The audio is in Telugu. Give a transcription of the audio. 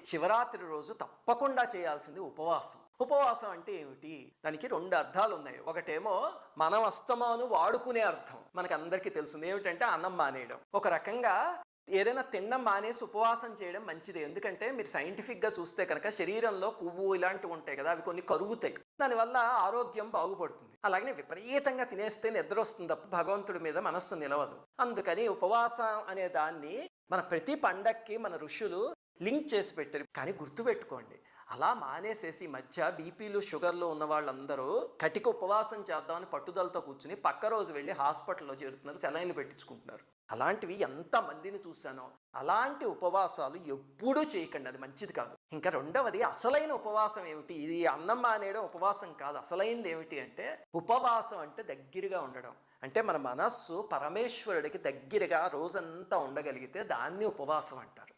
శివరాత్రి రోజు తప్పకుండా చేయాల్సింది ఉపవాసం. ఉపవాసం అంటే ఏమిటి? దానికి 2 అర్థాలు ఉన్నాయి. ఒకటేమో మనం అస్తమాను వాడుకునే అర్థం, మనకు అందరికీ తెలుస్తుంది. ఏమిటంటే అన్నం మానేయడం. ఒక రకంగా ఏదైనా తినడం మానేసి ఉపవాసం చేయడం మంచిదే. ఎందుకంటే మీరు సైంటిఫిక్గా చూస్తే కనుక శరీరంలో కొవ్వు ఇలాంటివి ఉంటాయి కదా, అవి కొన్ని కరుగుతాయి. దానివల్ల ఆరోగ్యం బాగుపడుతుంది. అలాగనే విపరీతంగా తినేస్తే నిద్ర వస్తుంది తప్ప భగవంతుడి మీద మనస్సు నిలవదు. అందుకని ఉపవాసం అనే దాన్ని మన ప్రతి పండక్కి మన ఋషులు లింక్ చేసి పెట్టారు. కానీ గుర్తుపెట్టుకోండి, అలా మానేసేసి మధ్య బీపీలు షుగర్లు ఉన్న వాళ్ళందరూ కటిక ఉపవాసం చేద్దామని పట్టుదలతో కూర్చుని పక్క రోజు వెళ్ళి హాస్పిటల్లో చేరుతున్నారు, సెలైన్లు పెట్టించుకుంటున్నారు. అలాంటివి ఎంతమందిని చూశానో. అలాంటి ఉపవాసాలు ఎప్పుడూ చేయకండి, అది మంచిది కాదు. ఇంకా రెండవది, అసలైన ఉపవాసం ఏమిటి? ఇది అన్నం మానేయడం ఉపవాసం కాదు. అసలైనది ఏమిటి అంటే ఉపవాసం అంటే దగ్గరగా ఉండడం. అంటే మన మనస్సు పరమేశ్వరుడికి దగ్గరగా రోజంతా ఉండగలిగితే దాన్ని ఉపవాసం అంటారు.